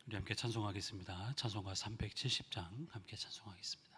우리 함께 찬송하겠습니다. 찬송가 370장 함께 찬송하겠습니다.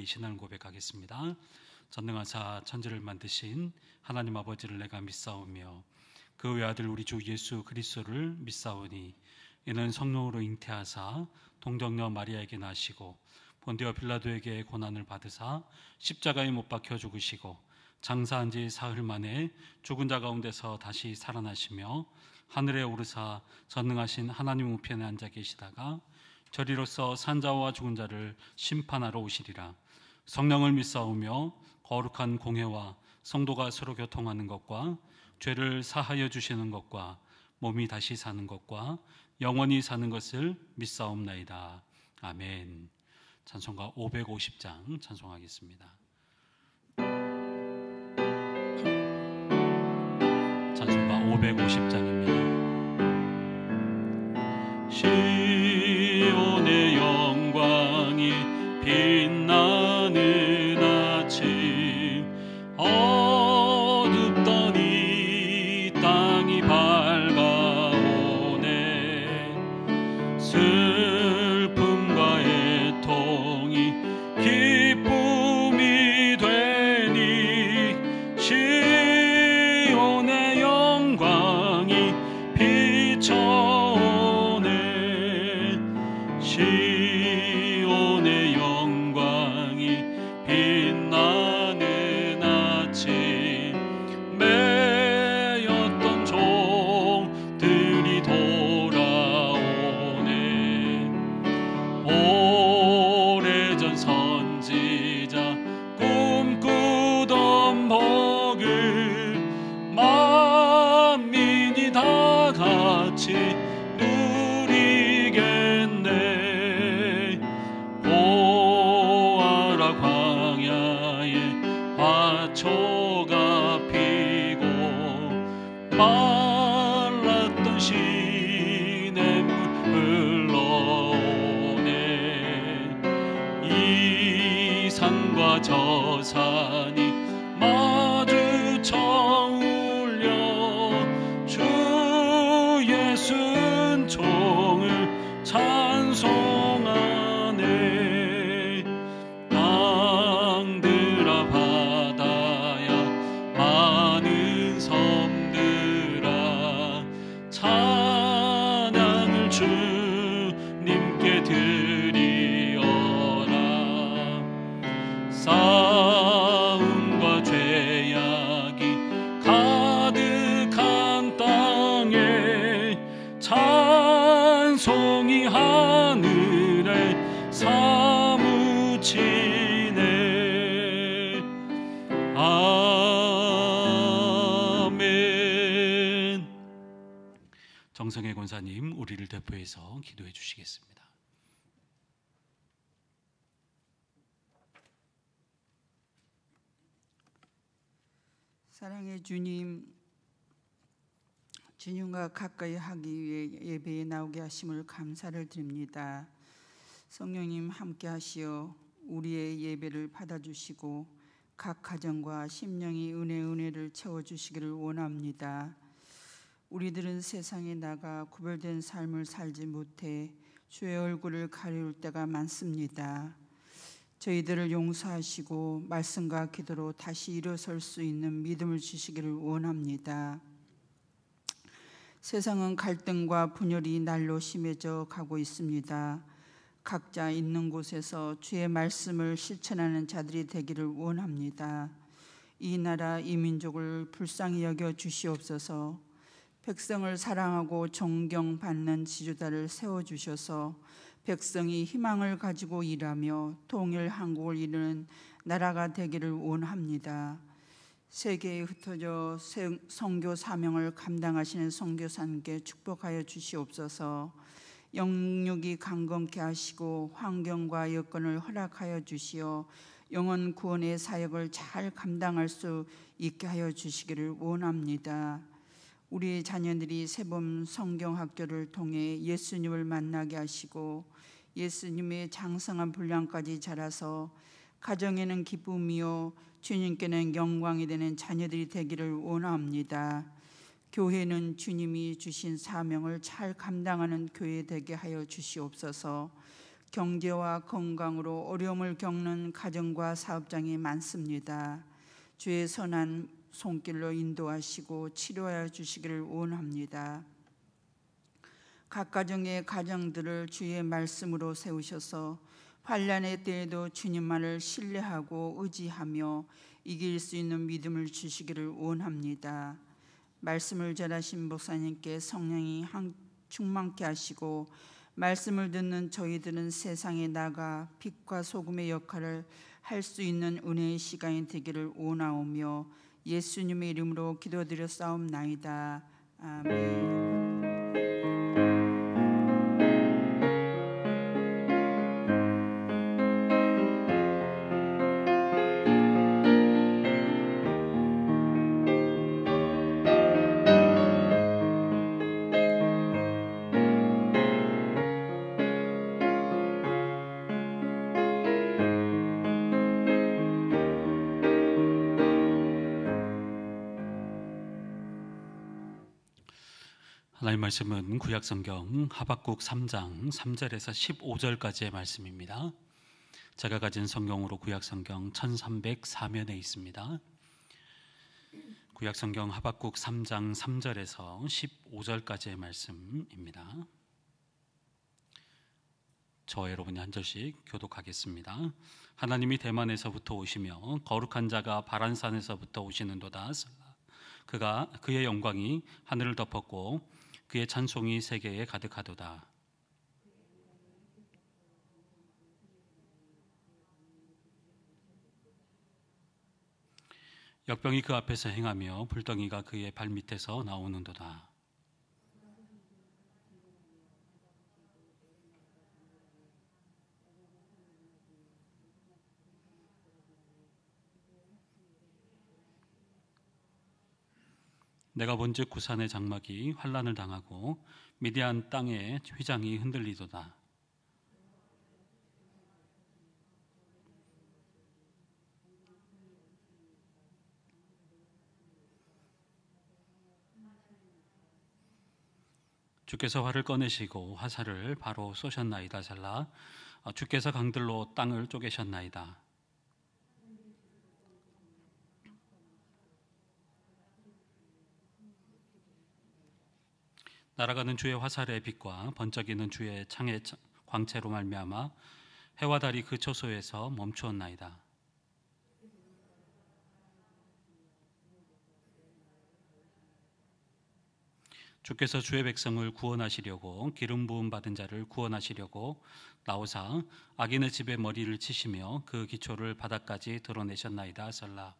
우리 신앙 고백하겠습니다. 전능하사 천지를 만드신 하나님 아버지를 내가 믿사오며 그 외아들 우리 주 예수 그리스도를 믿사오니 이는 성령으로 잉태하사 동정녀 마리아에게 나시고 본디오 빌라도에게 고난을 받으사 십자가에 못 박혀 죽으시고 장사한 지 사흘 만에 죽은 자 가운데서 다시 살아나시며 하늘에 오르사 전능하신 하나님 우편에 앉아 계시다가 저리로서 산자와 죽은 자를 심판하러 오시리라. 성령을 믿사오며 거룩한 공회와 성도가 서로 교통하는 것과 죄를 사하여 주시는 것과 몸이 다시 사는 것과 영원히 사는 것을 믿사옵나이다. 아멘. 찬송가 550장 찬송하겠습니다. 찬송가 550장입니다. 시온의 영광이 빛나는 아침, 어둡던 이 땅이 밝아오네. 슬픔과 애통이 기쁨이 되니 시온의 영광이 비춰오네. 시온의 영광이 빛나는 아침, 매였던 종들이 돌아오네. 오래전 선지자 꿈꾸던 복을 만민이 다 같이 누리겠네. 보아라, 광야에 화초가 피고 말랐던 시냇물 흘러오네. 이 산과 저 산이 마주쳐 울려 주 예수 은총을 찬송하네. 땅들아 바다야 많은 섬들아 찬양을 주님께 드리어라. 싸움과 죄악이 가득한 땅에 찬송이 하늘에 사무치네. 아멘. 정성혜 권사님, 우리를 대표해서 기도해 주시겠습니다. 사랑의 주님, 주님과 가까이 하기 위해 예배에 나오게 하심을 감사를 드립니다. 성령님 함께 하시어 우리의 예배를 받아주시고 각 가정과 심령이 은혜를 채워주시기를 원합니다. 우리들은 세상에 나가 구별된 삶을 살지 못해 주의 얼굴을 가리울 때가 많습니다. 저희들을 용서하시고 말씀과 기도로 다시 일어설 수 있는 믿음을 주시기를 원합니다. 세상은 갈등과 분열이 날로 심해져 가고 있습니다. 각자 있는 곳에서 주의 말씀을 실천하는 자들이 되기를 원합니다. 이 나라 이 민족을 불쌍히 여겨 주시옵소서. 백성을 사랑하고 존경받는 지도자를 세워주셔서 백성이 희망을 가지고 일하며 통일 한국을 이루는 나라가 되기를 원합니다. 세계에 흩어져 선교 사명을 감당하시는 선교사님께 축복하여 주시옵소서. 영육이 강건케 하시고 환경과 여건을 허락하여 주시어 영혼 구원의 사역을 잘 감당할 수 있게 하여 주시기를 원합니다. 우리 자녀들이 새봄 성경학교를 통해 예수님을 만나게 하시고 예수님의 장성한 분량까지 자라서 가정에는 기쁨이요 주님께는 영광이 되는 자녀들이 되기를 원합니다. 교회는 주님이 주신 사명을 잘 감당하는 교회 되게 하여 주시옵소서. 경제와 건강으로 어려움을 겪는 가정과 사업장이 많습니다. 주의 선한 손길로 인도하시고 치료하여 주시기를 원합니다. 각 가정의 가정들을 주의 말씀으로 세우셔서 환난의 때에도 주님만을 신뢰하고 의지하며 이길 수 있는 믿음을 주시기를 원합니다. 말씀을 전하신 목사님께 성령이 충만케 하시고 말씀을 듣는 저희들은 세상에 나가 빛과 소금의 역할을 할 수 있는 은혜의 시간이 되기를 원하오며 예수님의 이름으로 기도드렸사옵나이다. 아멘. 하나님 말씀은 구약성경 하박국 3장 3절에서 15절까지의 말씀입니다. 제가 가진 성경으로 구약성경 1304면에 있습니다. 구약성경 하박국 3장 3절에서 15절까지의 말씀입니다. 저와 여러분이 한 절씩 교독하겠습니다. 하나님이 대만에서부터 오시며 거룩한 자가 바란산에서부터 오시는도다. 그의 영광이 하늘을 덮었고 그의 찬송이 세계에 가득하도다. 역병이 그 앞에서 행하며 불덩이가 그의 발밑에서 나오는도다. 내가 본즉 구산의 장막이 환란을 당하고 미디안 땅의 휘장이 흔들리도다. 주께서 활을 꺼내시고 화살을 바로 쏘셨나이다. 셀라. 주께서 강들로 땅을 쪼개셨나이다. 날아가는 주의 화살의 빛과 번쩍이는 주의 창의 광채로 말미암아 해와 달이 그 초소에서 멈추었나이다. 주께서 주의 백성을 구원하시려고 기름 부음 받은 자를 구원하시려고 나오사 악인의 집에 머리를 치시며 그 기초를 바닥까지 드러내셨나이다. 설라.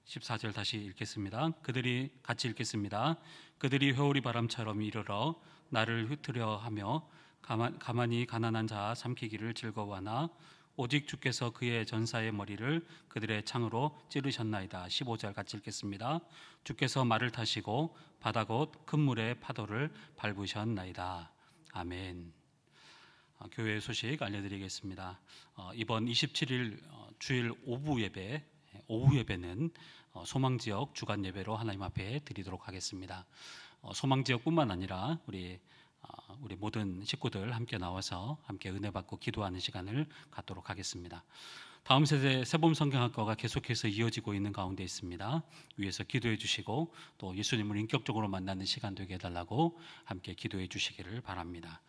(14절) 다시 읽겠습니다. 그들이 같이 읽겠습니다. 그들이 회오리 바람처럼 이르러 나를 흩으려 하며 가만히 가난한 자 삼키기를 즐거워하나 오직 주께서 그의 전사의 머리를 그들의 창으로 찌르셨나이다. (15절) 같이 읽겠습니다. 주께서 말을 타시고 바다 곧 큰 물의 파도를 밟으셨나이다. 아멘. 교회 소식 알려드리겠습니다. 이번 27일 주일 오후 예배는 소망지역 주간 예배로 하나님 앞에 드리도록 하겠습니다. 소망지역뿐만 아니라 우리 모든 식구들 함께 나와서 함께 은혜 받고 기도하는 시간을 갖도록 하겠습니다. 다음 세대 새봄 성경학과가 계속해서 이어지고 있는 가운데 있습니다. 위에서 기도해 주시고 또 예수님을 인격적으로 만나는 시간 되게 해달라고 함께 기도해 주시기를 바랍니다.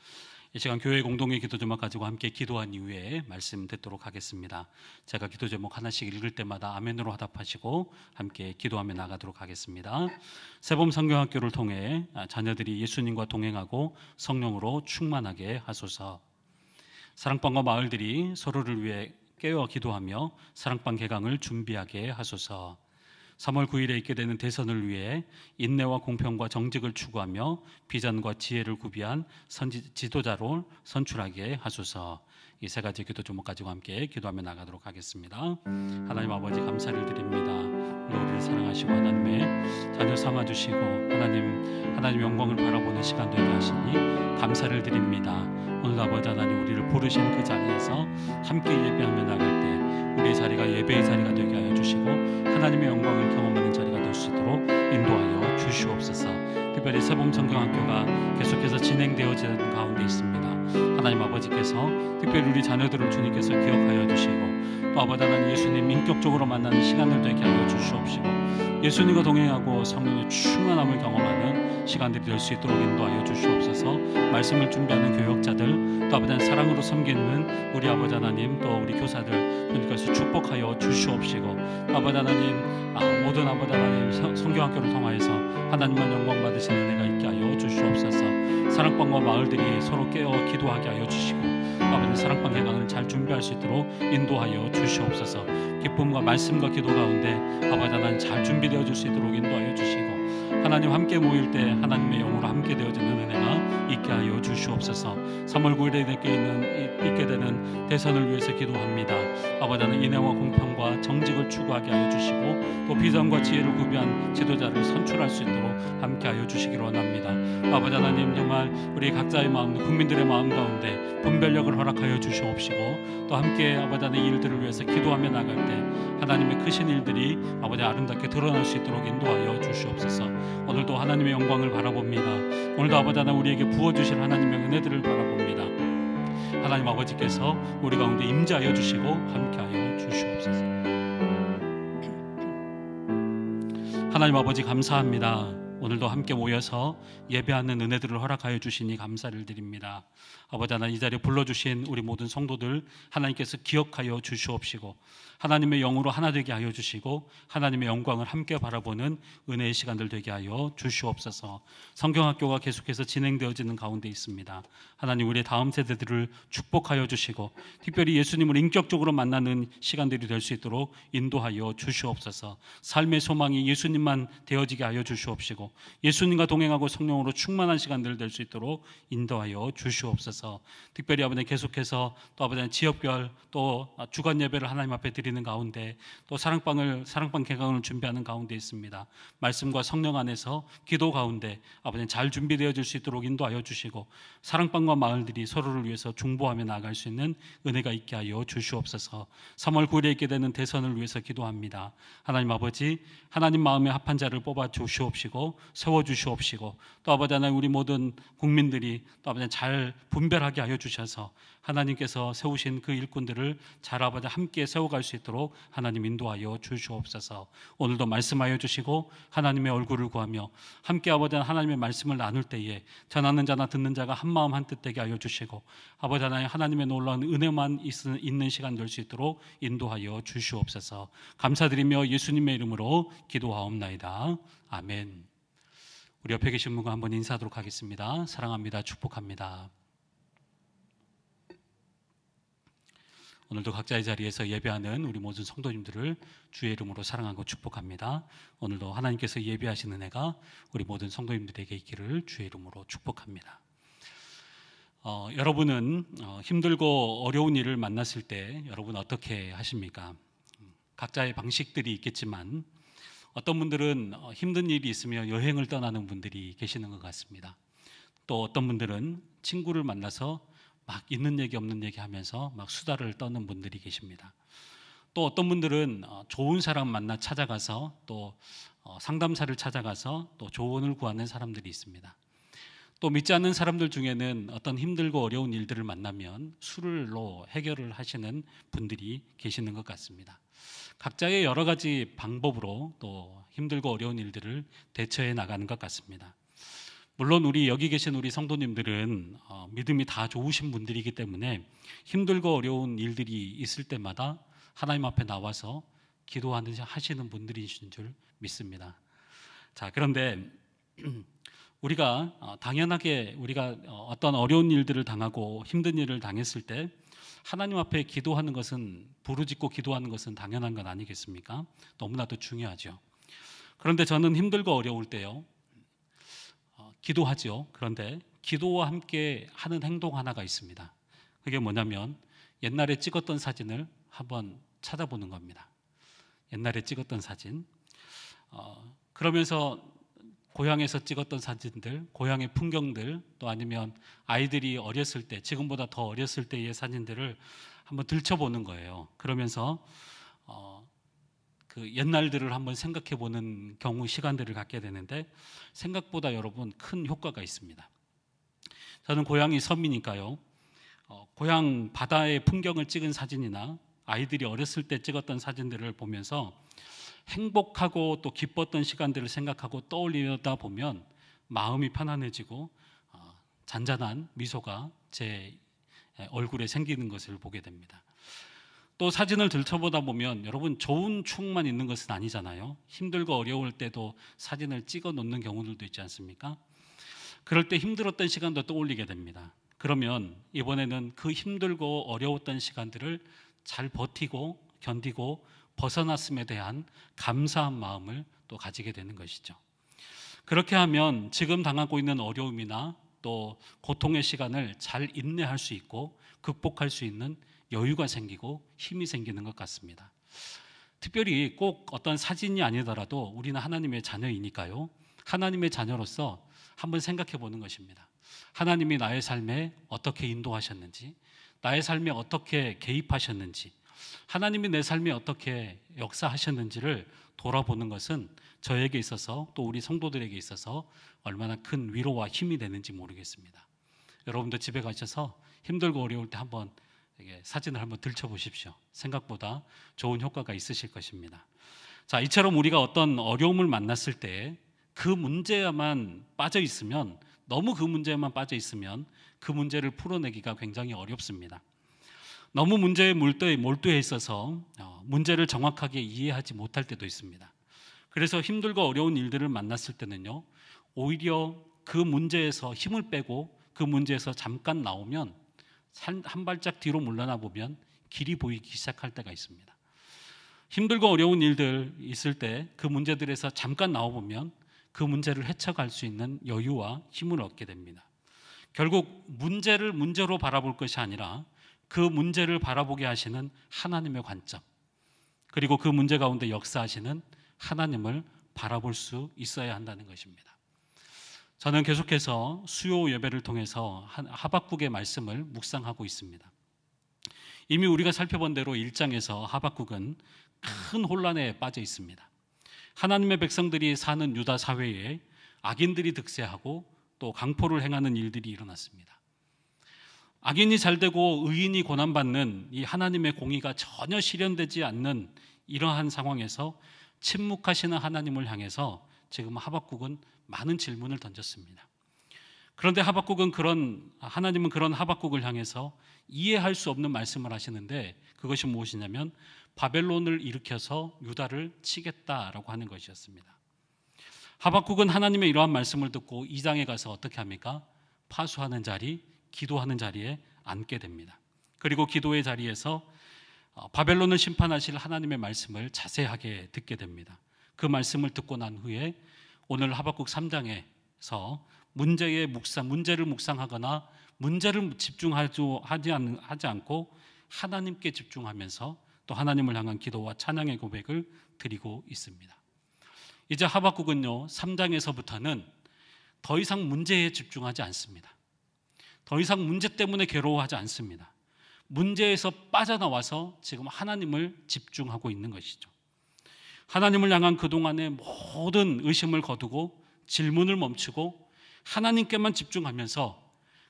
이 시간 교회 공동의 기도 제목 가지고 함께 기도한 이후에 말씀 듣도록 하겠습니다. 제가 기도 제목 하나씩 읽을 때마다 아멘으로 화답하시고 함께 기도하며 나가도록 하겠습니다. 새봄 성경학교를 통해 자녀들이 예수님과 동행하고 성령으로 충만하게 하소서. 사랑방과 마을들이 서로를 위해 깨어 기도하며 사랑방 개강을 준비하게 하소서. 3월 9일에 있게 되는 대선을 위해 인내와 공평과 정직을 추구하며 비전과 지혜를 구비한 지도자로 선출하게 하소서. 이 세 가지 기도 제목 가지고 함께 기도하며 나가도록 하겠습니다. 하나님 아버지 감사를 드립니다. 우리를 사랑하시고 하나님의 자녀 삼아주시고 하나님 영광을 바라보는 시간 되게 하시니 감사를 드립니다. 오늘 아버지 하나님 우리를 부르신 그 자리에서 함께 예배하며 나갈 때 우리의 자리가 예배의 자리가 되게 하여 주시고 하나님의 영광을 경험하는 자리가 될 수 있도록 인도하여 주시옵소서. 특별히 새봄 성경학교가 계속해서 진행되어지는 가운데 있습니다. 하나님 아버지께서 특별히 우리 자녀들을 주님께서 기억하여 주시고 또 아버지 하나님 예수님 인격적으로 만나는 시간을 되게 하여 주시옵시고 예수님과 동행하고 성령의 충만함을 경험하는 시간들이 될 수 있도록 인도하여 주시옵소서. 말씀을 준비하는 교역자들 또 아버지 하나님 사랑으로 섬기는 우리 아버지 하나님 또 우리 교사들 주님께서 축복하여 주시옵시고 아버지 하나님 모든 아버지 하나님 성경학교를 통하여서 하나님만 영광 받으시는 은혜가 있게 하여 주시옵소서. 사랑방과 마을들이 서로 깨어 기도하게 하여 주시고 아버지 사랑방 개강을 잘 준비할 수 있도록 인도하여 주시옵소서. 기쁨과 말씀과 기도 가운데 아버지 하나님 잘 준비되어 줄 수 있도록 인도하여 주시고 하나님 함께 모일 때 하나님의 영으로 함께 되어지는 은혜가 있게 하여 주시옵소서. 3월 9일에 있게 되는 대선을 위해서 기도합니다. 아버지 하나님, 인애와 공평과 정직을 추구하게 하여 주시고 또 비전과 지혜를 구비한 지도자를 선출할 수 있도록 함께 하여 주시기를 원합니다. 아버지 하나님, 정말 우리 각자의 마음, 국민들의 마음 가운데 분별력을 허락하여 주시옵시고 또 함께 아버지 하나님 이 일들을 위해서 기도하며 나갈 때 하나님의 크신 일들이 아버지 아름답게 드러날 수 있도록 인도하여 주시옵소서. 오늘도 하나님의 영광을 바라봅니다. 오늘도 아버지 하나님 우리에게 부어주실 하나님의 은혜들을 바라봅니다. 하나님 아버지께서 우리 가운데 임재하여 주시고 함께하여 주시옵소서. 하나님 아버지 감사합니다. 오늘도 함께 모여서 예배하는 은혜들을 허락하여 주시니 감사를 드립니다. 아버지 하나님, 이 자리에 불러주신 우리 모든 성도들 하나님께서 기억하여 주시옵시고 하나님의 영으로 하나 되게 하여 주시고 하나님의 영광을 함께 바라보는 은혜의 시간들 되게 하여 주시옵소서. 성경학교가 계속해서 진행되어지는 가운데 있습니다. 하나님, 우리의 다음 세대들을 축복하여 주시고 특별히 예수님을 인격적으로 만나는 시간들이 될 수 있도록 인도하여 주시옵소서. 삶의 소망이 예수님만 되어지게 하여 주시옵시고 예수님과 동행하고 성령으로 충만한 시간들 될 수 있도록 인도하여 주시옵소서. 특별히 아버지 계속해서 또 아버지 지역별 또 주간 예배를 하나님 앞에 드리는 가운데 또 사랑방 개강을 준비하는 가운데 있습니다. 말씀과 성령 안에서 기도 가운데 아버지 잘 준비되어질 수 있도록 인도하여 주시고 사랑방과 마을들이 서로를 위해서 중보하며 나아갈 수 있는 은혜가 있게 하여 주시옵소서. 3월 9일에 있게 되는 대선을 위해서 기도합니다. 하나님 아버지, 하나님 마음에 합한 자를 뽑아 주시옵시고 세워 주시옵시고 또 아버지 하나님 우리 모든 국민들이 또 아버지 잘 분별하게 하여 주셔서 하나님께서 세우신 그 일꾼들을 잘 아버지 함께 세워갈 수 있도록 하나님 인도하여 주시옵소서. 오늘도 말씀하여 주시고 하나님의 얼굴을 구하며 함께 아버지 하나님의 말씀을 나눌 때에 전하는 자나 듣는 자가 한 마음 한 뜻 되게 하여 주시고 아버지 하나님 하나님의 놀라운 은혜만 있는 시간 될 수 있도록 인도하여 주시옵소서. 감사드리며 예수님의 이름으로 기도하옵나이다. 아멘. 우리 옆에 계신 분과 한번 인사하도록 하겠습니다. 사랑합니다. 축복합니다. 오늘도 각자의 자리에서 예배하는 우리 모든 성도님들을 주의 이름으로 사랑하고 축복합니다. 오늘도 하나님께서 예배하시는 은혜가 우리 모든 성도님들에게 있기를 주의 이름으로 축복합니다. 여러분은 힘들고 어려운 일을 만났을 때 여러분 어떻게 하십니까? 각자의 방식들이 있겠지만 어떤 분들은 힘든 일이 있으면 여행을 떠나는 분들이 계시는 것 같습니다. 또 어떤 분들은 친구를 만나서 막 있는 얘기 없는 얘기 하면서 막 수다를 떠는 분들이 계십니다. 또 어떤 분들은 좋은 사람 만나 찾아가서 또 상담사를 찾아가서 또 조언을 구하는 사람들이 있습니다. 또 믿지 않는 사람들 중에는 어떤 힘들고 어려운 일들을 만나면 술로 해결을 하시는 분들이 계시는 것 같습니다. 각자의 여러 가지 방법으로 또 힘들고 어려운 일들을 대처해 나가는 것 같습니다. 물론 우리 여기 계신 우리 성도님들은 믿음이 다 좋으신 분들이기 때문에 힘들고 어려운 일들이 있을 때마다 하나님 앞에 나와서 기도하시는 분들이신 줄 믿습니다. 자, 그런데 우리가 당연하게 우리가 어떤 어려운 일들을 당하고 힘든 일을 당했을 때 하나님 앞에 기도하는 것은 부르짖고 기도하는 것은 당연한 것 아니겠습니까? 너무나도 중요하죠. 그런데 저는 힘들고 어려울 때요 기도하죠. 그런데 기도와 함께 하는 행동 하나가 있습니다. 그게 뭐냐면 옛날에 찍었던 사진을 한번 찾아보는 겁니다. 옛날에 찍었던 사진. 그러면서 고향에서 찍었던 사진들, 고향의 풍경들, 또 아니면 아이들이 어렸을 때, 지금보다 더 어렸을 때의 사진들을 한번 들춰보는 거예요. 그러면서 그 옛날들을 한번 생각해 보는 경우 시간들을 갖게 되는데 생각보다 여러분 큰 효과가 있습니다. 저는 고향이 섬이니까요. 고향 바다의 풍경을 찍은 사진이나 아이들이 어렸을 때 찍었던 사진들을 보면서 행복하고 또 기뻤던 시간들을 생각하고 떠올리다 보면 마음이 편안해지고 잔잔한 미소가 제 얼굴에 생기는 것을 보게 됩니다. 또 사진을 들춰보다 보면 여러분 좋은 추억만 있는 것은 아니잖아요. 힘들고 어려울 때도 사진을 찍어 놓는 경우들도 있지 않습니까? 그럴 때 힘들었던 시간도 떠올리게 됩니다. 그러면 이번에는 그 힘들고 어려웠던 시간들을 잘 버티고 견디고 벗어났음에 대한 감사한 마음을 또 가지게 되는 것이죠. 그렇게 하면 지금 당하고 있는 어려움이나 또 고통의 시간을 잘 인내할 수 있고 극복할 수 있는 여유가 생기고 힘이 생기는 것 같습니다. 특별히 꼭 어떤 사진이 아니더라도 우리는 하나님의 자녀이니까요. 하나님의 자녀로서 한번 생각해 보는 것입니다. 하나님이 나의 삶에 어떻게 인도하셨는지, 나의 삶에 어떻게 개입하셨는지, 하나님이 내 삶에 어떻게 역사하셨는지를 돌아보는 것은 저에게 있어서 또 우리 성도들에게 있어서 얼마나 큰 위로와 힘이 되는지 모르겠습니다. 여러분도 집에 가셔서 힘들고 어려울 때 한번 사진을 한번 들춰보십시오. 생각보다 좋은 효과가 있으실 것입니다. 자, 이처럼 우리가 어떤 어려움을 만났을 때 그 문제에만 빠져 있으면, 너무 그 문제에만 빠져 있으면 그 문제를 풀어내기가 굉장히 어렵습니다. 너무 문제에 몰두해 있어서 문제를 정확하게 이해하지 못할 때도 있습니다. 그래서 힘들고 어려운 일들을 만났을 때는요, 오히려 그 문제에서 힘을 빼고 그 문제에서 잠깐 나오면 한 발짝 뒤로 물러나 보면 길이 보이기 시작할 때가 있습니다. 힘들고 어려운 일들 있을 때 그 문제들에서 잠깐 나와보면 그 문제를 헤쳐갈 수 있는 여유와 힘을 얻게 됩니다. 결국 문제를 문제로 바라볼 것이 아니라 그 문제를 바라보게 하시는 하나님의 관점, 그리고 그 문제 가운데 역사하시는 하나님을 바라볼 수 있어야 한다는 것입니다. 저는 계속해서 수요 예배를 통해서 하박국의 말씀을 묵상하고 있습니다. 이미 우리가 살펴본 대로 1장에서 하박국은 큰 혼란에 빠져 있습니다. 하나님의 백성들이 사는 유다 사회에 악인들이 득세하고 또 강포를 행하는 일들이 일어났습니다. 악인이 잘되고 의인이 고난받는 이 하나님의 공의가 전혀 실현되지 않는 이러한 상황에서 침묵하시는 하나님을 향해서 지금 하박국은 많은 질문을 던졌습니다. 그런데 하나님은 그런 하박국을 향해서 이해할 수 없는 말씀을 하시는데, 그것이 무엇이냐면 바벨론을 일으켜서 유다를 치겠다라고 하는 것이었습니다. 하박국은 하나님의 이러한 말씀을 듣고 2장에 가서 어떻게 합니까? 파수하는 자리, 기도하는 자리에 앉게 됩니다. 그리고 기도의 자리에서 바벨론을 심판하실 하나님의 말씀을 자세하게 듣게 됩니다. 그 말씀을 듣고 난 후에 오늘 하박국 3장에서 문제를 묵상하거나 문제를 집중하지 않고 하나님께 집중하면서 또 하나님을 향한 기도와 찬양의 고백을 드리고 있습니다. 이제 하박국은요, 3장에서부터는 더 이상 문제에 집중하지 않습니다. 더 이상 문제 때문에 괴로워하지 않습니다. 문제에서 빠져나와서 지금 하나님을 집중하고 있는 것이죠. 하나님을 향한 그동안의 모든 의심을 거두고 질문을 멈추고 하나님께만 집중하면서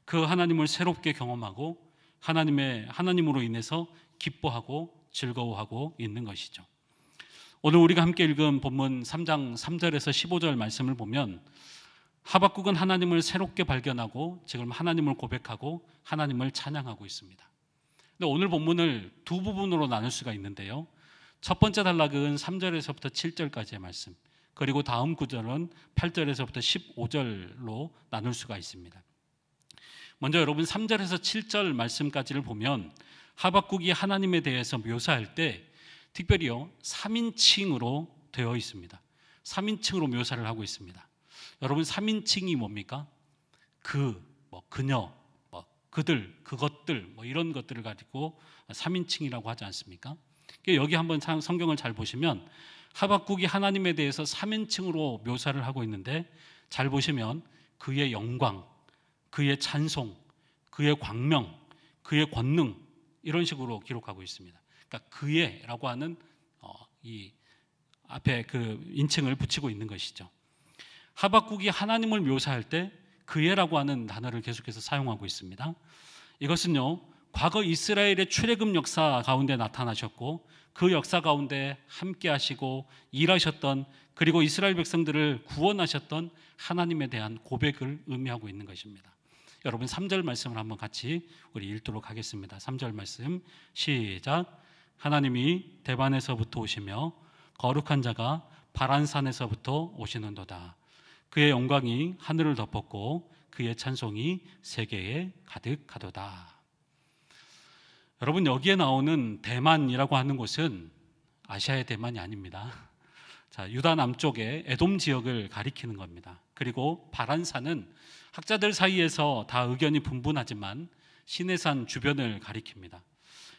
그 하나님을 새롭게 경험하고 하나님으로 인해서 기뻐하고 즐거워하고 있는 것이죠. 오늘 우리가 함께 읽은 본문 3장 3절에서 15절 말씀을 보면 하박국은 하나님을 새롭게 발견하고 지금 하나님을 고백하고 하나님을 찬양하고 있습니다. 근데 오늘 본문을 두 부분으로 나눌 수가 있는데요. 첫 번째 단락은 3절에서부터 7절까지의 말씀, 그리고 다음 구절은 8절에서부터 15절로 나눌 수가 있습니다. 먼저 여러분 3절에서 7절 말씀까지를 보면 하박국이 하나님에 대해서 묘사할 때 특별히요 3인칭으로 되어 있습니다. 3인칭으로 묘사를 하고 있습니다. 여러분 3인칭이 뭡니까? 그녀, 그들, 그것들 이런 것들을 가지고 3인칭이라고 하지 않습니까? 여기 한번 성경을 잘 보시면 하박국이 하나님에 대해서 3인칭으로 묘사를 하고 있는데, 잘 보시면 그의 영광, 그의 찬송, 그의 광명, 그의 권능, 이런 식으로 기록하고 있습니다. 그러니까 그의라고 하는 이 앞에 그 인칭을 붙이고 있는 것이죠. 하박국이 하나님을 묘사할 때 그의라고 하는 단어를 계속해서 사용하고 있습니다. 이것은요, 과거 이스라엘의 출애굽 역사 가운데 나타나셨고 그 역사 가운데 함께 하시고 일하셨던, 그리고 이스라엘 백성들을 구원하셨던 하나님에 대한 고백을 의미하고 있는 것입니다. 여러분 3절 말씀을 한번 같이 우리 읽도록 하겠습니다. 3절 말씀 시작. 하나님이 대반에서부터 오시며 거룩한 자가 바란산에서부터 오시는도다. 그의 영광이 하늘을 덮었고 그의 찬송이 세계에 가득하도다. 여러분 여기에 나오는 대만이라고 하는 곳은 아시아의 대만이 아닙니다. 자, 유다 남쪽의 에돔 지역을 가리키는 겁니다. 그리고 바란산은 학자들 사이에서 다 의견이 분분하지만 시내산 주변을 가리킵니다.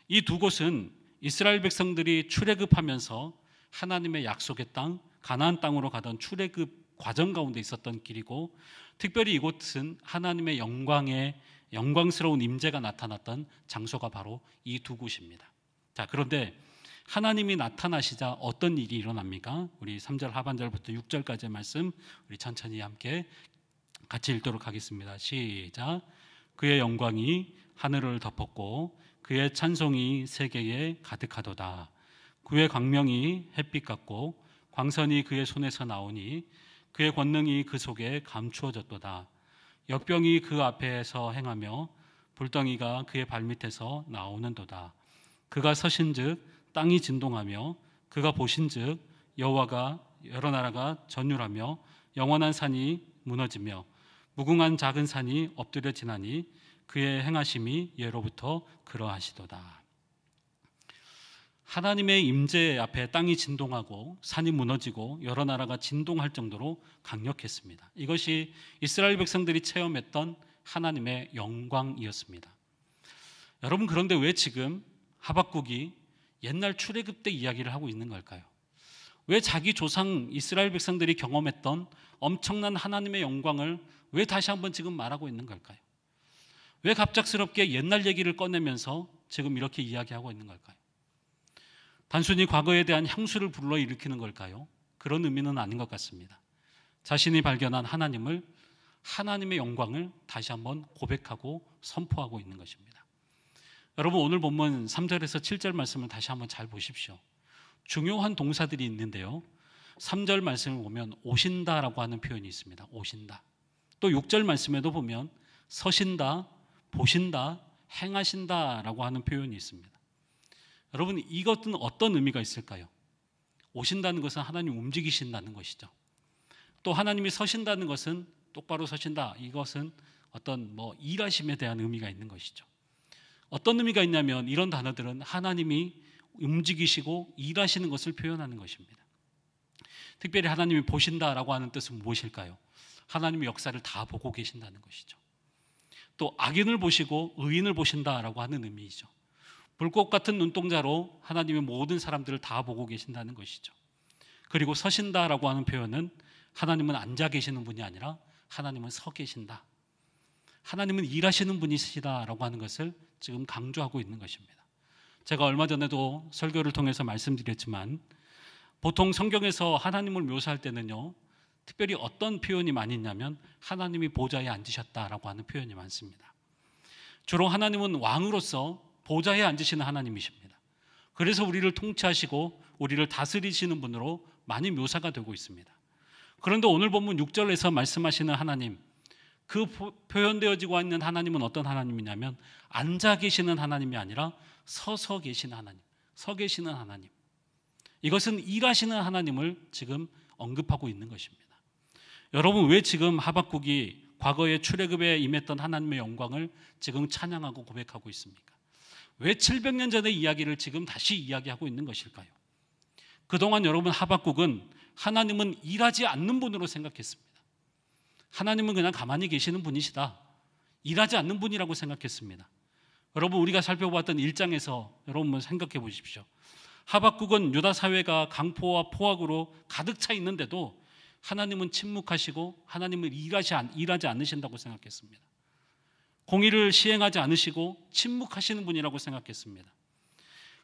이 두 곳은 이스라엘 백성들이 출애굽하면서 하나님의 약속의 땅, 가나안 땅으로 가던 출애굽 과정 가운데 있었던 길이고, 특별히 이곳은 하나님의 영광스러운 임재가 나타났던 장소가 바로 이 두 곳입니다. 자, 그런데 하나님이 나타나시자 어떤 일이 일어납니까? 우리 3절 하반절부터 6절까지의 말씀 우리 천천히 함께 같이 읽도록 하겠습니다. 시작. 그의 영광이 하늘을 덮었고 그의 찬송이 세계에 가득하도다. 그의 광명이 햇빛 같고 광선이 그의 손에서 나오니 그의 권능이 그 속에 감추어졌도다. 역병이 그 앞에서 행하며 불덩이가 그의 발밑에서 나오는도다. 그가 서신즉 땅이 진동하며 그가 보신즉 여호와가 여러 나라가 전율하며 영원한 산이 무너지며 무궁한 작은 산이 엎드려 지나니 그의 행하심이 예로부터 그러하시도다. 하나님의 임재 앞에 땅이 진동하고 산이 무너지고 여러 나라가 진동할 정도로 강력했습니다. 이것이 이스라엘 백성들이 체험했던 하나님의 영광이었습니다. 여러분, 그런데 왜 지금 하박국이 옛날 출애굽 때 이야기를 하고 있는 걸까요? 왜 자기 조상 이스라엘 백성들이 경험했던 엄청난 하나님의 영광을 왜 다시 한번 지금 말하고 있는 걸까요? 왜 갑작스럽게 옛날 얘기를 꺼내면서 지금 이렇게 이야기하고 있는 걸까요? 단순히 과거에 대한 향수를 불러일으키는 걸까요? 그런 의미는 아닌 것 같습니다. 자신이 발견한 하나님의 영광을 다시 한번 고백하고 선포하고 있는 것입니다. 여러분, 오늘 본문 3절에서 7절 말씀을 다시 한번 잘 보십시오. 중요한 동사들이 있는데요, 3절 말씀을 보면 오신다라고 하는 표현이 있습니다. 오신다. 또 6절 말씀에도 보면 서신다, 보신다, 행하신다라고 하는 표현이 있습니다. 여러분, 이것은 어떤 의미가 있을까요? 오신다는 것은 하나님 움직이신다는 것이죠. 또 하나님이 서신다는 것은 똑바로 서신다, 이것은 어떤 일하심에 대한 의미가 있는 것이죠. 어떤 의미가 있냐면 이런 단어들은 하나님이 움직이시고 일하시는 것을 표현하는 것입니다. 특별히 하나님이 보신다라고 하는 뜻은 무엇일까요? 하나님의 역사를 다 보고 계신다는 것이죠. 또 악인을 보시고 의인을 보신다라고 하는 의미이죠. 불꽃 같은 눈동자로 하나님의 모든 사람들을 다 보고 계신다는 것이죠. 그리고 서신다라고 하는 표현은 하나님은 앉아 계시는 분이 아니라 하나님은 서 계신다, 하나님은 일하시는 분이시다라고 하는 것을 지금 강조하고 있는 것입니다. 제가 얼마 전에도 설교를 통해서 말씀드렸지만 보통 성경에서 하나님을 묘사할 때는요, 특별히 어떤 표현이 많이 있냐면 하나님이 보좌에 앉으셨다라고 하는 표현이 많습니다. 주로 하나님은 왕으로서 보좌에 앉으시는 하나님이십니다. 그래서 우리를 통치하시고 우리를 다스리시는 분으로 많이 묘사가 되고 있습니다. 그런데 오늘 본문 6절에서 말씀하시는 하나님, 그 표현되어지고 있는 하나님은 어떤 하나님이냐면 앉아 계시는 하나님이 아니라 서서 계시는 하나님, 서 계시는 하나님. 이것은 일하시는 하나님을 지금 언급하고 있는 것입니다. 여러분, 왜 지금 하박국이 과거의 출애굽에 임했던 하나님의 영광을 지금 찬양하고 고백하고 있습니까? 왜 700년 전의 이야기를 지금 다시 이야기하고 있는 것일까요? 그동안 여러분, 하박국은 하나님은 일하지 않는 분으로 생각했습니다. 하나님은 그냥 가만히 계시는 분이시다, 일하지 않는 분이라고 생각했습니다. 여러분, 우리가 살펴봤던 1장에서 여러분 한번 생각해 보십시오. 하박국은 유다 사회가 강포와 포악으로 가득 차 있는데도 하나님은 침묵하시고 하나님은 일하지 않으신다고 생각했습니다. 공의를 시행하지 않으시고 침묵하시는 분이라고 생각했습니다.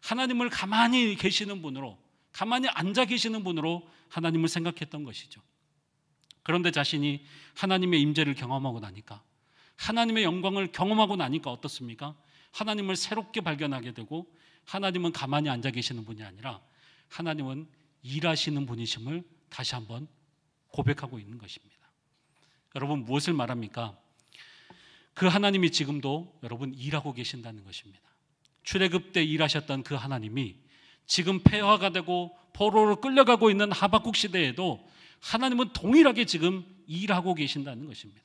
하나님을 가만히 계시는 분으로, 가만히 앉아 계시는 분으로 하나님을 생각했던 것이죠. 그런데 자신이 하나님의 임재를 경험하고 나니까, 하나님의 영광을 경험하고 나니까 어떻습니까? 하나님을 새롭게 발견하게 되고, 하나님은 가만히 앉아 계시는 분이 아니라 하나님은 일하시는 분이심을 다시 한번 고백하고 있는 것입니다. 여러분, 무엇을 말합니까? 그 하나님이 지금도 여러분 일하고 계신다는 것입니다. 출애굽 때 일하셨던 그 하나님이 지금 폐허가 되고 포로로 끌려가고 있는 하박국 시대에도 하나님은 동일하게 지금 일하고 계신다는 것입니다.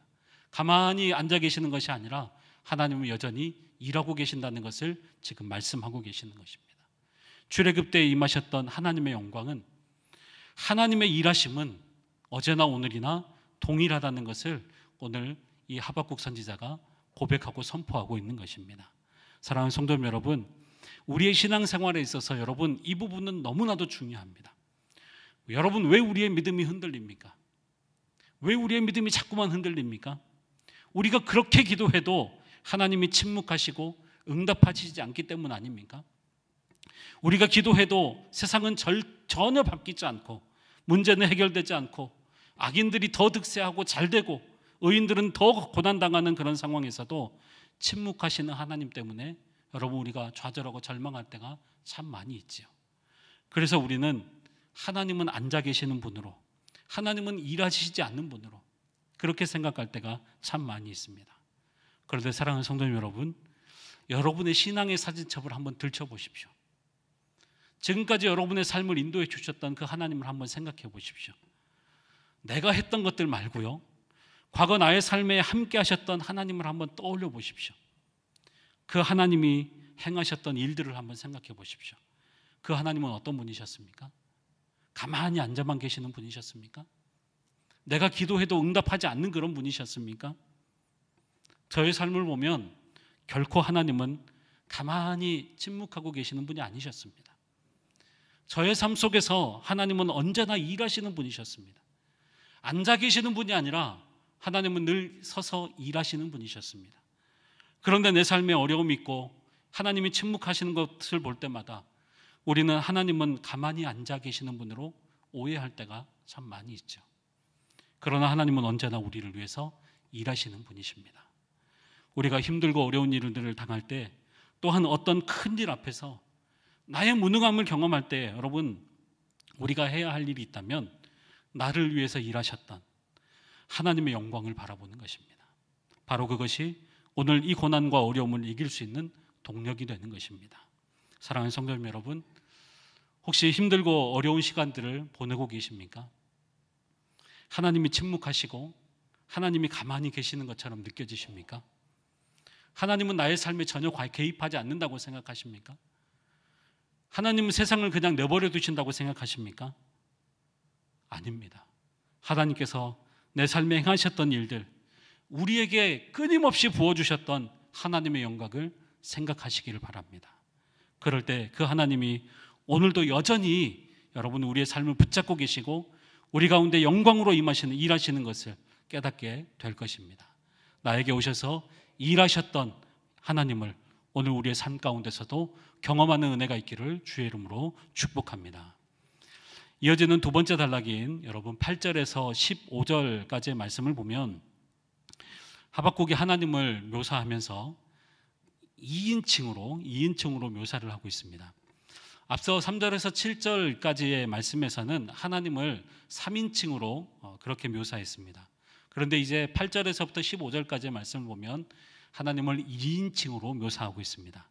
가만히 앉아 계시는 것이 아니라 하나님은 여전히 일하고 계신다는 것을 지금 말씀하고 계시는 것입니다. 출애굽 때에 임하셨던 하나님의 영광은 하나님의 일하심은 어제나 오늘이나 동일하다는 것을 오늘 이 하박국 선지자가 고백하고 선포하고 있는 것입니다. 사랑하는 성도 여러분, 우리의 신앙생활에 있어서 여러분 이 부분은 너무나도 중요합니다. 여러분, 왜 우리의 믿음이 흔들립니까? 왜 우리의 믿음이 자꾸만 흔들립니까? 우리가 그렇게 기도해도 하나님이 침묵하시고 응답하시지 않기 때문 아닙니까? 우리가 기도해도 세상은 전혀 바뀌지 않고 문제는 해결되지 않고 악인들이 더 득세하고 잘되고 의인들은 더 고난당하는 그런 상황에서도 침묵하시는 하나님 때문에 여러분 우리가 좌절하고 절망할 때가 참 많이 있지요. 그래서 우리는 하나님은 앉아 계시는 분으로, 하나님은 일하시지 않는 분으로 그렇게 생각할 때가 참 많이 있습니다. 그런데 사랑하는 성도님 여러분, 여러분의 신앙의 사진첩을 한번 들춰보십시오. 지금까지 여러분의 삶을 인도해 주셨던 그 하나님을 한번 생각해 보십시오. 내가 했던 것들 말고요, 과거 나의 삶에 함께 하셨던 하나님을 한번 떠올려 보십시오. 그 하나님이 행하셨던 일들을 한번 생각해 보십시오. 그 하나님은 어떤 분이셨습니까? 가만히 앉아만 계시는 분이셨습니까? 내가 기도해도 응답하지 않는 그런 분이셨습니까? 저의 삶을 보면 결코 하나님은 가만히 침묵하고 계시는 분이 아니셨습니다. 저의 삶 속에서 하나님은 언제나 일하시는 분이셨습니다. 앉아 계시는 분이 아니라 하나님은 늘 서서 일하시는 분이셨습니다. 그런데 내 삶에 어려움이 있고 하나님이 침묵하시는 것을 볼 때마다 우리는 하나님은 가만히 앉아 계시는 분으로 오해할 때가 참 많이 있죠. 그러나 하나님은 언제나 우리를 위해서 일하시는 분이십니다. 우리가 힘들고 어려운 일들을 당할 때, 또한 어떤 큰 일 앞에서 나의 무능함을 경험할 때 여러분, 우리가 해야 할 일이 있다면 나를 위해서 일하셨던 하나님의 영광을 바라보는 것입니다. 바로 그것이 오늘 이 고난과 어려움을 이길 수 있는 동력이 되는 것입니다. 사랑하는 성도 여러분, 혹시 힘들고 어려운 시간들을 보내고 계십니까? 하나님이 침묵하시고 하나님이 가만히 계시는 것처럼 느껴지십니까? 하나님은 나의 삶에 전혀 개입하지 않는다고 생각하십니까? 하나님은 세상을 그냥 내버려 두신다고 생각하십니까? 아닙니다. 하나님께서 내 삶에 행하셨던 일들, 우리에게 끊임없이 부어주셨던 하나님의 영광을 생각하시기를 바랍니다. 그럴 때 그 하나님이 오늘도 여전히 여러분 우리의 삶을 붙잡고 계시고 우리 가운데 영광으로 일하시는 것을 깨닫게 될 것입니다. 나에게 오셔서 일하셨던 하나님을 오늘 우리의 삶 가운데서도 경험하는 은혜가 있기를 주의 이름으로 축복합니다. 이어지는 두 번째 단락인 여러분 8절에서 15절까지의 말씀을 보면 하박국이 하나님을 묘사하면서 2인칭으로 묘사를 하고 있습니다. 앞서 3절에서 7절까지의 말씀에서는 하나님을 3인칭으로 그렇게 묘사했습니다. 그런데 이제 8절에서부터 15절까지의 말씀을 보면 하나님을 2인칭으로 묘사하고 있습니다.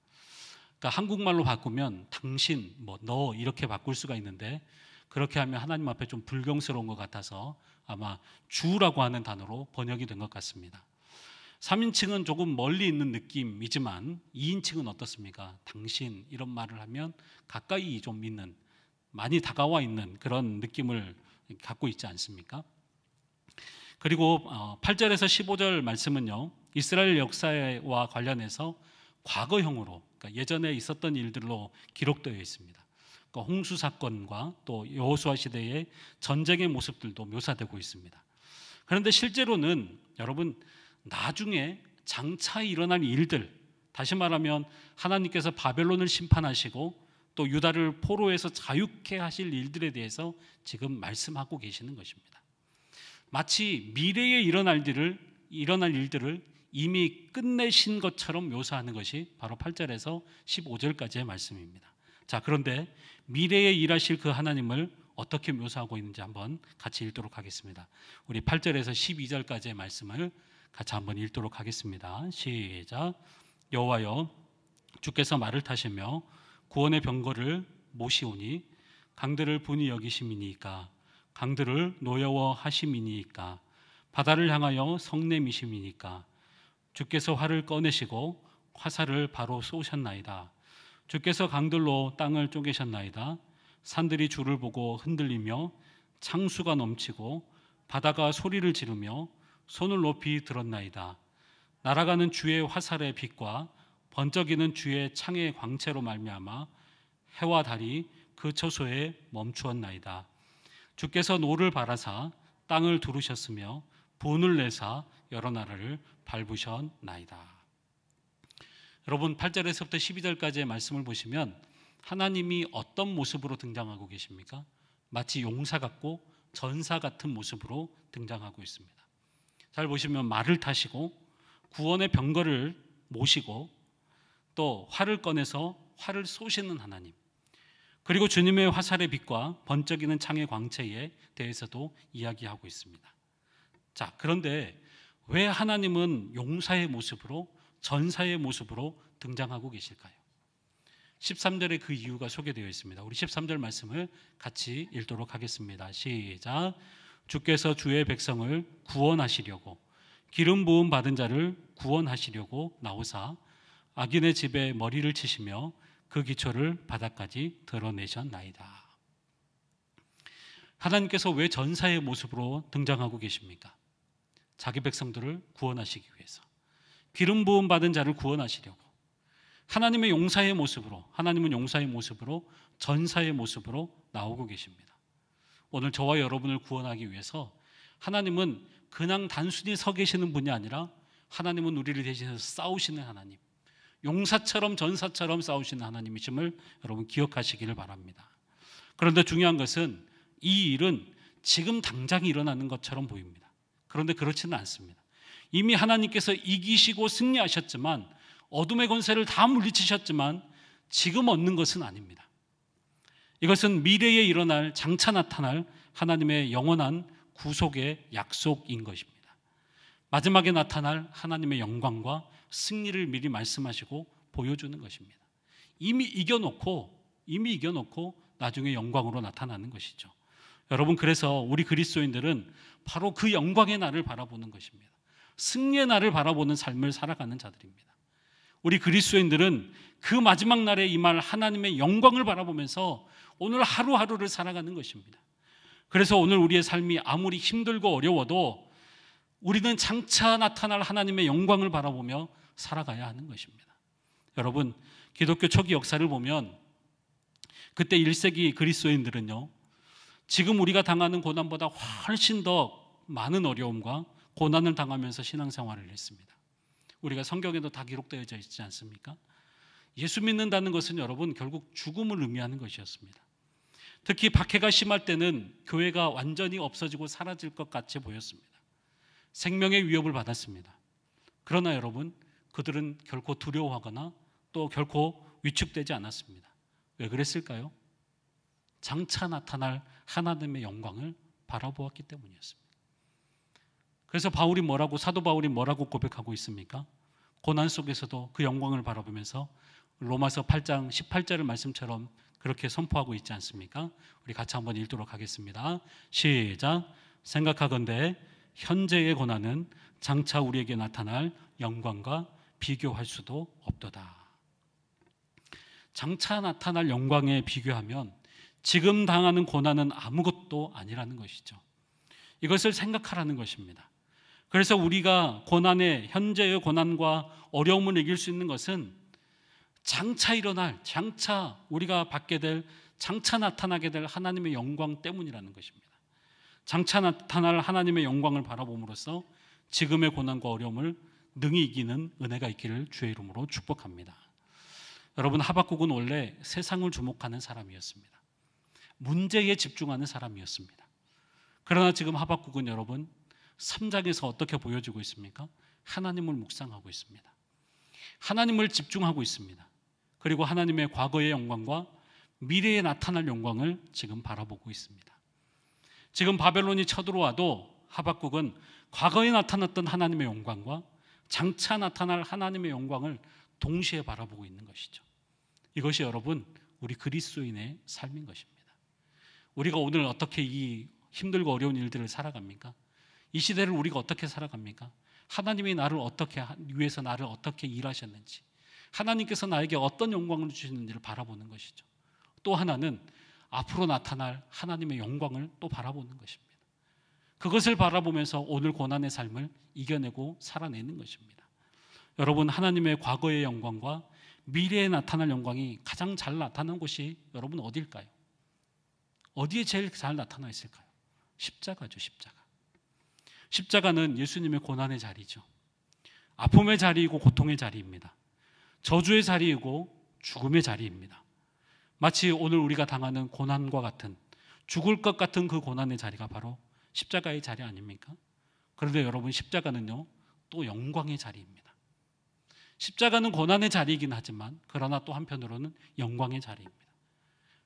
그러니까 한국말로 바꾸면 당신, 너 이렇게 바꿀 수가 있는데 그렇게 하면 하나님 앞에 좀 불경스러운 것 같아서 아마 주라고 하는 단어로 번역이 된 것 같습니다. 3인칭은 조금 멀리 있는 느낌이지만 2인칭은 어떻습니까? 당신 이런 말을 하면 가까이 좀 있는, 많이 다가와 있는 그런 느낌을 갖고 있지 않습니까? 그리고 8절에서 15절 말씀은요, 이스라엘 역사와 관련해서 과거형으로, 그러니까 예전에 있었던 일들로 기록되어 있습니다. 그러니까 홍수 사건과 또 여호수아 시대의 전쟁의 모습들도 묘사되고 있습니다. 그런데 실제로는 여러분 나중에 장차 일어날 일들, 다시 말하면 하나님께서 바벨론을 심판하시고 또 유다를 포로에서 자유케 하실 일들에 대해서 지금 말씀하고 계시는 것입니다. 마치 미래에 일어날 일들을 이미 끝내신 것처럼 묘사하는 것이 바로 8절에서 15절까지의 말씀입니다. 자, 그런데 미래에 일하실 그 하나님을 어떻게 묘사하고 있는지 한번 같이 읽도록 하겠습니다. 우리 8절에서 12절까지의 말씀을 같이 한번 읽도록 하겠습니다. 시작. 여호와여, 주께서 말을 타시며 구원의 병거를 모시오니 강들을 분이 여기심이니까, 강들을 노여워하심이니까, 바다를 향하여 성냄이심이니까, 주께서 활을 꺼내시고 화살을 바로 쏘셨나이다. 주께서 강들로 땅을 쪼개셨나이다. 산들이 주를 보고 흔들리며 창수가 넘치고 바다가 소리를 지르며 손을 높이 들었나이다. 날아가는 주의 화살의 빛과 번쩍이는 주의 창의 광채로 말미암아 해와 달이 그 처소에 멈추었나이다. 주께서 노를 바라사 땅을 두르셨으며 분을 내사 여러 나라를 밟으셨나이다. 여러분 8절에서부터 12절까지의 말씀을 보시면 하나님이 어떤 모습으로 등장하고 계십니까? 마치 용사 같고 전사 같은 모습으로 등장하고 있습니다. 잘 보시면 말을 타시고 구원의 병거를 모시고 또 활을 꺼내서 활을 쏘시는 하나님, 그리고 주님의 화살의 빛과 번쩍이는 창의 광채에 대해서도 이야기하고 있습니다. 자, 그런데 왜 하나님은 용사의 모습으로, 전사의 모습으로 등장하고 계실까요? 13절에 그 이유가 소개되어 있습니다. 우리 13절 말씀을 같이 읽도록 하겠습니다. 시작. 주께서 주의 백성을 구원하시려고 기름 부음 받은 자를 구원하시려고 나오사 악인의 집에 머리를 치시며 그 기초를 바닥까지 드러내셨나이다. 하나님께서 왜 전사의 모습으로 등장하고 계십니까? 자기 백성들을 구원하시기 위해서, 기름 부음 받은 자를 구원하시려고 하나님의 용사의 모습으로, 하나님은 용사의 모습으로, 전사의 모습으로 나오고 계십니다. 오늘 저와 여러분을 구원하기 위해서 하나님은 그냥 단순히 서 계시는 분이 아니라 하나님은 우리를 대신해서 싸우시는 하나님, 용사처럼 전사처럼 싸우시는 하나님이심을 여러분 기억하시기를 바랍니다. 그런데 중요한 것은 이 일은 지금 당장 일어나는 것처럼 보입니다. 그런데 그렇지는 않습니다. 이미 하나님께서 이기시고 승리하셨지만, 어둠의 권세를 다 물리치셨지만 지금 얻는 것은 아닙니다. 이것은 미래에 일어날, 장차 나타날 하나님의 영원한 구속의 약속인 것입니다. 마지막에 나타날 하나님의 영광과 승리를 미리 말씀하시고 보여주는 것입니다. 이미 이겨놓고 나중에 영광으로 나타나는 것이죠. 여러분, 그래서 우리 그리스도인들은 바로 그 영광의 날을 바라보는 것입니다. 승리의 날을 바라보는 삶을 살아가는 자들입니다. 우리 그리스도인들은 그 마지막 날에 임할 하나님의 영광을 바라보면서 오늘 하루하루를 살아가는 것입니다. 그래서 오늘 우리의 삶이 아무리 힘들고 어려워도 우리는 장차 나타날 하나님의 영광을 바라보며 살아가야 하는 것입니다. 여러분, 기독교 초기 역사를 보면 그때 1세기 그리스도인들은요, 지금 우리가 당하는 고난보다 훨씬 더 많은 어려움과 고난을 당하면서 신앙생활을 했습니다. 우리가 성경에도 다 기록되어져 있지 않습니까? 예수 믿는다는 것은 여러분 결국 죽음을 의미하는 것이었습니다. 특히 박해가 심할 때는 교회가 완전히 없어지고 사라질 것 같이 보였습니다. 생명의 위협을 받았습니다. 그러나 여러분, 그들은 결코 두려워하거나 또 결코 위축되지 않았습니다. 왜 그랬을까요? 장차 나타날 하나님의 영광을 바라보았기 때문이었습니다. 그래서 사도 바울이 뭐라고 고백하고 있습니까? 고난 속에서도 그 영광을 바라보면서 로마서 8장 18절의 말씀처럼 그렇게 선포하고 있지 않습니까? 우리 같이 한번 읽도록 하겠습니다. 시작. 생각하건대 현재의 고난은 장차 우리에게 나타날 영광과 비교할 수도 없도다. 장차 나타날 영광에 비교하면 지금 당하는 고난은 아무것도 아니라는 것이죠. 이것을 생각하라는 것입니다. 그래서 우리가 현재의 고난과 어려움을 이길 수 있는 것은 장차 우리가 받게 될, 장차 나타나게 될 하나님의 영광 때문이라는 것입니다. 장차 나타날 하나님의 영광을 바라봄으로써 지금의 고난과 어려움을 능히 이기는 은혜가 있기를 주의 이름으로 축복합니다. 여러분, 하박국은 원래 세상을 주목하는 사람이었습니다. 문제에 집중하는 사람이었습니다. 그러나 지금 하박국은 여러분 3장에서 어떻게 보여주고 있습니까? 하나님을 묵상하고 있습니다. 하나님을 집중하고 있습니다. 그리고 하나님의 과거의 영광과 미래에 나타날 영광을 지금 바라보고 있습니다. 지금 바벨론이 쳐들어와도 하박국은 과거에 나타났던 하나님의 영광과 장차 나타날 하나님의 영광을 동시에 바라보고 있는 것이죠. 이것이 여러분 우리 그리스도인의 삶인 것입니다. 우리가 오늘 어떻게 이 힘들고 어려운 일들을 살아갑니까? 이 시대를 우리가 어떻게 살아갑니까? 하나님이 위해서 나를 어떻게 일하셨는지, 하나님께서 나에게 어떤 영광을 주시는지를 바라보는 것이죠. 또 하나는 앞으로 나타날 하나님의 영광을 또 바라보는 것입니다. 그것을 바라보면서 오늘 고난의 삶을 이겨내고 살아내는 것입니다. 여러분, 하나님의 과거의 영광과 미래에 나타날 영광이 가장 잘 나타난 곳이 여러분 어딜까요? 어디에 제일 잘 나타나 있을까요? 십자가죠, 십자가. 십자가는 예수님의 고난의 자리죠. 아픔의 자리이고 고통의 자리입니다. 저주의 자리이고 죽음의 자리입니다. 마치 오늘 우리가 당하는 고난과 같은, 죽을 것 같은 그 고난의 자리가 바로 십자가의 자리 아닙니까? 그런데 여러분, 십자가는요 또 영광의 자리입니다. 십자가는 고난의 자리이긴 하지만 그러나 또 한편으로는 영광의 자리입니다.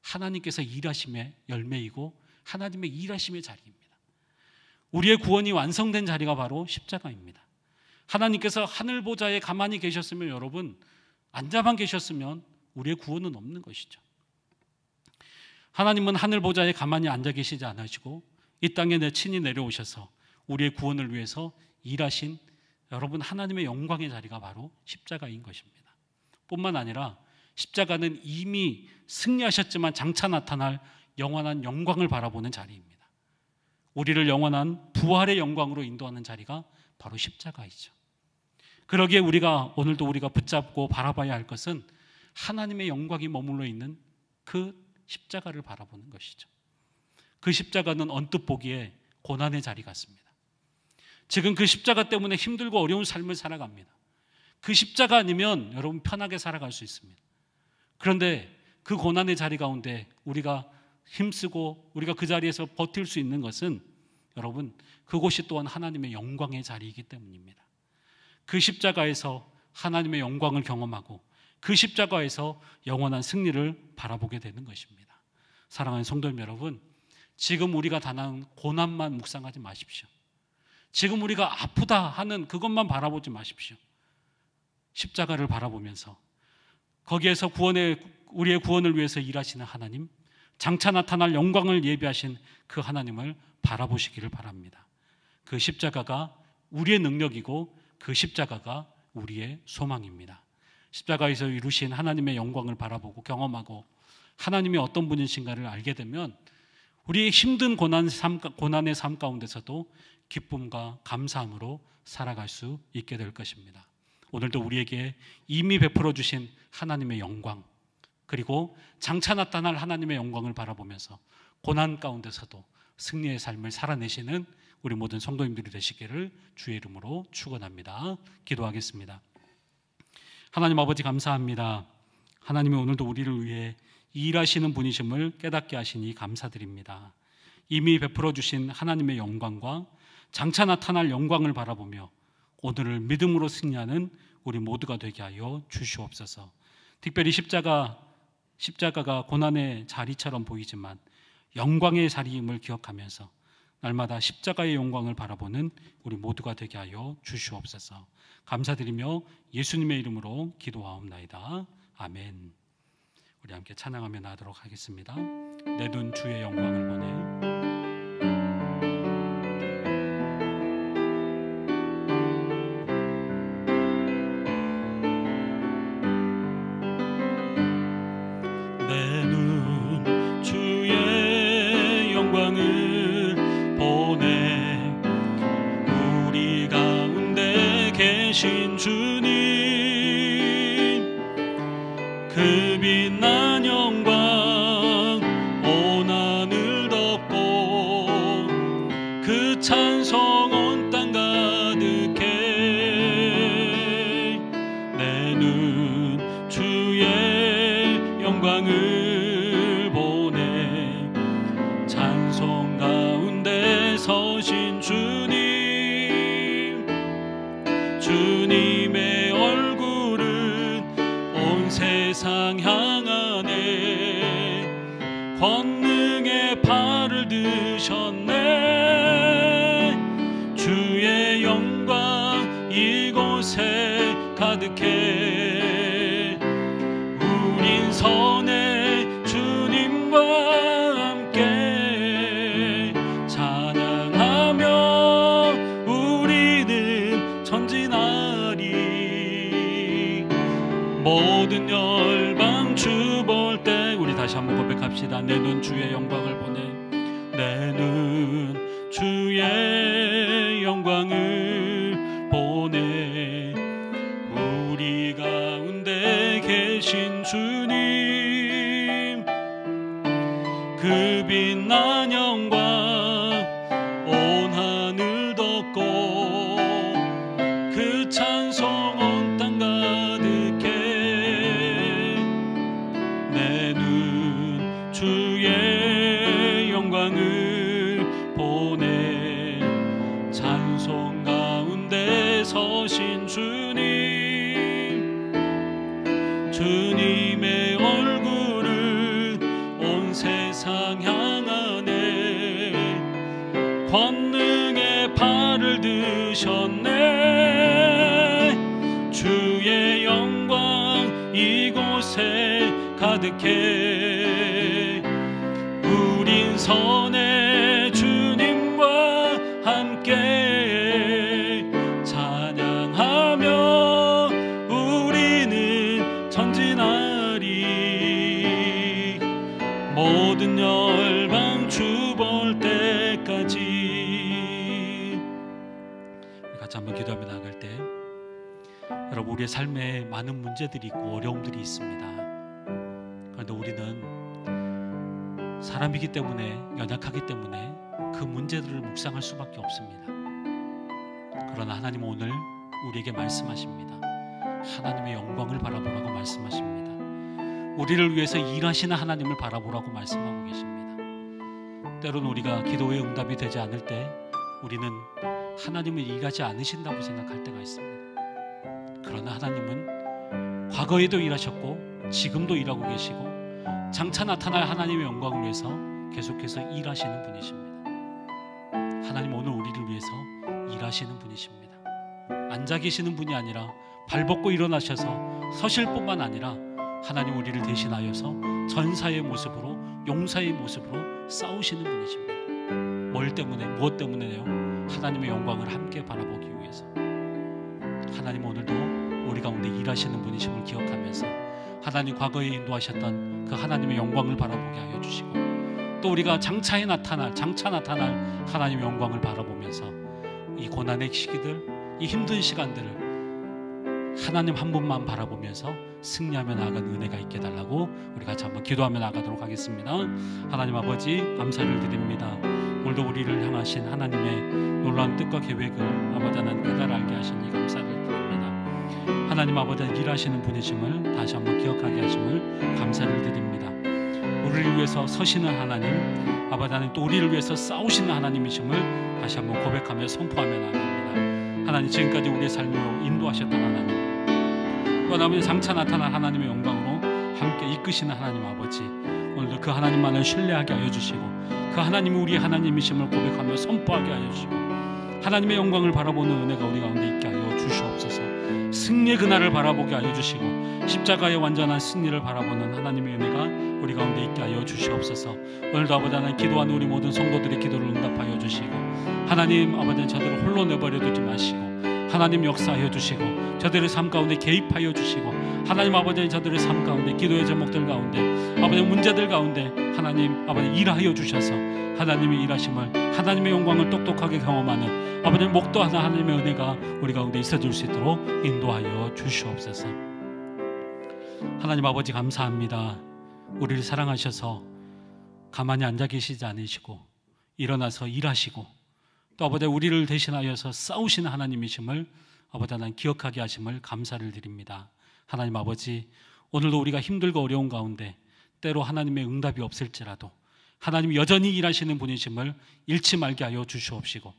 하나님께서 일하심의 열매이고 하나님의 일하심의 자리입니다. 우리의 구원이 완성된 자리가 바로 십자가입니다. 하나님께서 하늘 보좌에 가만히 계셨으면, 여러분 앉아만 계셨으면 우리의 구원은 없는 것이죠. 하나님은 하늘 보좌에 가만히 앉아 계시지 않으시고 이 땅에 친히 내려오셔서 우리의 구원을 위해서 일하신, 여러분 하나님의 영광의 자리가 바로 십자가인 것입니다. 뿐만 아니라 십자가는 이미 승리하셨지만 장차 나타날 영원한 영광을 바라보는 자리입니다. 우리를 영원한 부활의 영광으로 인도하는 자리가 바로 십자가이죠. 그러기에 오늘도 우리가 붙잡고 바라봐야 할 것은 하나님의 영광이 머물러 있는 그 십자가를 바라보는 것이죠. 그 십자가는 언뜻 보기에 고난의 자리 같습니다. 지금 그 십자가 때문에 힘들고 어려운 삶을 살아갑니다. 그 십자가 아니면 여러분 편하게 살아갈 수 있습니다. 그런데 그 고난의 자리 가운데 우리가 힘쓰고 우리가 그 자리에서 버틸 수 있는 것은, 여러분 그곳이 또한 하나님의 영광의 자리이기 때문입니다. 그 십자가에서 하나님의 영광을 경험하고 그 십자가에서 영원한 승리를 바라보게 되는 것입니다. 사랑하는 성도 여러분, 지금 우리가 당한 고난만 묵상하지 마십시오. 지금 우리가 아프다 하는 그것만 바라보지 마십시오. 십자가를 바라보면서 거기에서 우리의 구원을 위해서 일하시는 하나님, 장차 나타날 영광을 예비하신 그 하나님을 바라보시기를 바랍니다. 그 십자가가 우리의 능력이고 그 십자가가 우리의 소망입니다. 십자가에서 이루신 하나님의 영광을 바라보고 경험하고 하나님이 어떤 분이신가를 알게 되면 우리의 힘든 고난의 삶 가운데서도 기쁨과 감사함으로 살아갈 수 있게 될 것입니다. 오늘도 우리에게 이미 베풀어 주신 하나님의 영광, 그리고 장차 나타날 하나님의 영광을 바라보면서 고난 가운데서도 승리의 삶을 살아내시는 우리 모든 성도님들이 되시기를 주의 이름으로 축원합니다. 기도하겠습니다. 하나님 아버지, 감사합니다. 하나님이 오늘도 우리를 위해 일하시는 분이심을 깨닫게 하시니 감사드립니다. 이미 베풀어 주신 하나님의 영광과 장차 나타날 영광을 바라보며 오늘을 믿음으로 승리하는 우리 모두가 되게 하여 주시옵소서. 특별히 십자가가 고난의 자리처럼 보이지만 영광의 자리임을 기억하면서 날마다 십자가의 영광을 바라보는 우리 모두가 되게 하여 주시옵소서. 감사드리며 예수님의 이름으로 기도하옵나이다. 아멘. 우리 함께 찬양하며 나가도록 하겠습니다. 내 눈 주의 영광을 보네. 계신 주님, 그 빛난 영광 온 하늘 덮고 그 찬송 온 땅 가득해. 내 눈 주의 영광을 보네. 찬송 가운데 서신 주님, 주님의 얼굴은 온 세상 향하네. 권능의 팔을 드셨네. 주의 영광 이곳에 가득해. 우린 선해 주님과 함께 찬양하며 우리는 전진하리. 모든 열방 주 볼 때 우리 다시 다시 한번 고백합시다. 내 눈 주의 영광을 보네. 내 눈 주의 영광을 보네. 우리 가운데 계신 주님, 그 빛난 영광 온 하늘 덮고 그 찬송 온 땅 가득해. 내 눈 주의 영광을 보네. 찬송 가운데 서신 주님, 주님의 얼굴을 온 세상 향하네. 권능의 팔을 드셨네. 주의 영광 이곳에 가득해. 우린 선의 주님과 함께 찬양하며 우리는 전진하리. 모든 열방 주 볼 때까지. 같이 한번 기도하며 나아갈 때, 여러분, 우리의 삶에 많은 문제들이 있고 어려움들이 있습니다. 그런데 우리는 사람이기 때문에, 연약하기 때문에 그 문제들을 묵상할 수밖에 없습니다. 그러나 하나님은 오늘 우리에게 말씀하십니다. 하나님의 영광을 바라보라고 말씀하십니다. 우리를 위해서 일하시는 하나님을 바라보라고 말씀하고 계십니다. 때로는 우리가 기도의 응답이 되지 않을 때 우리는 하나님을 일하지 않으신다고 생각할 때가 있습니다. 그러나 하나님은 과거에도 일하셨고 지금도 일하고 계시고 장차 나타날 하나님의 영광을 위해서 계속해서 일하시는 분이십니다. 하나님 오늘 우리를 위해서 일하시는 분이십니다. 앉아 계시는 분이 아니라 발벗고 일어나셔서 서실 뿐만 아니라 하나님 우리를 대신하여서 전사의 모습으로, 용사의 모습으로 싸우시는 분이십니다. 뭘 때문에, 무엇 때문에요? 하나님의 영광을 함께 바라보기 위해서. 하나님 오늘도 우리 가운데 일하시는 분이심을 기억하면서 하나님 과거에 인도하셨던 그 하나님의 영광을 바라보게 하여 주시고, 또 우리가 장차 나타날 하나님의 영광을 바라보면서 이 고난의 시기들, 이 힘든 시간들을 하나님 한 분만 바라보면서 승리하며 나아가는 은혜가 있게 달라고 우리 같이 한번 기도하며 나아가도록 하겠습니다. 하나님 아버지, 감사를 드립니다. 오늘도 우리를 향하신 하나님의 놀라운 뜻과 계획을 아버지 하나님 깨달아 알게 하시니 감사를 드립니다. 하나님 아버지 일하시는 분이심을 다시 한번 기억하게 하심을 감사를 드립니다. 우리를 위해서 서시는 하나님, 아버지 하나님 또 우리를 위해서 싸우시는 하나님이심을 다시 한번 고백하며 선포하며 나아갑니다. 하나님 지금까지 우리의 삶으로 인도하셨던 하나님, 또 아버지 장차 나타날 하나님의 영광으로 함께 이끄시는 하나님 아버지, 오늘도 그 하나님만을 신뢰하게 하여 주시고 그 하나님이 우리의 하나님이심을 고백하며 선포하게 하여 주시고 하나님의 영광을 바라보는 은혜가 우리 가운데 있게 하여 주시옵소서. 승리의 그날을 바라보게 하여 주시고 십자가의 완전한 승리를 바라보는 하나님의 은혜가 우리 가운데 있게 하여 주시옵소서. 오늘도 아버지 하나님 기도하는 우리 모든 성도들의 기도를 응답하여 주시고 하나님 아버지 저들을 홀로 내버려 두지 마시고 하나님 역사하여 주시고 저들의 삶 가운데 개입하여 주시고 하나님 아버지 저들의 삶 가운데 기도의 제목들 가운데 아버지 문제들 가운데 하나님 아버지 일하여 주셔서 하나님의 일하심을 하나님의 영광을 똑똑하게 경험하는 아버지 목도하는 하나님의 은혜가 우리 가운데 있어줄 수 있도록 인도하여 주시옵소서. 하나님 아버지 감사합니다. 우리를 사랑하셔서 가만히 앉아 계시지 않으시고 일어나서 일하시고 또 아버지 우리를 대신하여서 싸우시는 하나님이심을 아버지 하나님 기억하게 하심을 감사를 드립니다. 하나님 아버지 오늘도 우리가 힘들고 어려운 가운데 때로 하나님의 응답이 없을지라도 하나님이 여전히 일하시는 분이심을 잃지 말게 하여 주시옵시고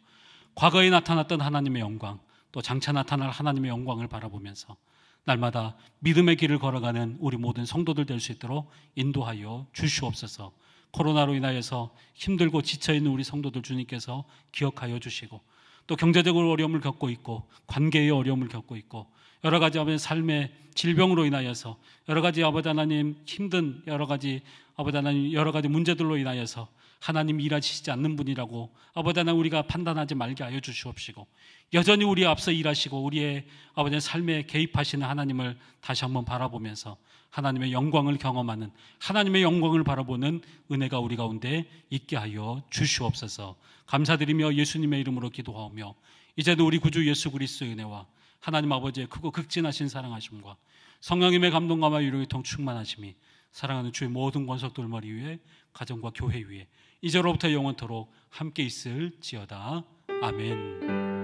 과거에 나타났던 하나님의 영광 또 장차 나타날 하나님의 영광을 바라보면서 날마다 믿음의 길을 걸어가는 우리 모든 성도들 될 수 있도록 인도하여 주시옵소서. 코로나로 인하여서 힘들고 지쳐있는 우리 성도들 주님께서 기억하여 주시고 또 경제적으로 어려움을 겪고 있고 관계의 어려움을 겪고 있고 여러 가지 아버지 삶의 질병으로 인하여서 여러 가지 아버지 하나님 힘든 여러 가지 아버지 하나님 여러 가지 문제들로 인하여서 하나님 일하시지 않는 분이라고 아버지 하나님 우리가 판단하지 말게 하여 주시옵시고 여전히 우리의 앞서 일하시고 우리의 아버지 삶에 개입하시는 하나님을 다시 한번 바라보면서 하나님의 영광을 경험하는, 하나님의 영광을 바라보는 은혜가 우리 가운데 있게 하여 주시옵소서. 감사드리며 예수님의 이름으로 기도하오며, 이제도 우리 구주 예수 그리스도의 은혜와 하나님 아버지의 크고 극진하신 사랑하심과 성령님의 감동감화 위로의 통 충만하심이 사랑하는 주의 모든 권속들 머리 위에, 가정과 교회 위에 이제로부터 영원토록 함께 있을지어다. 아멘.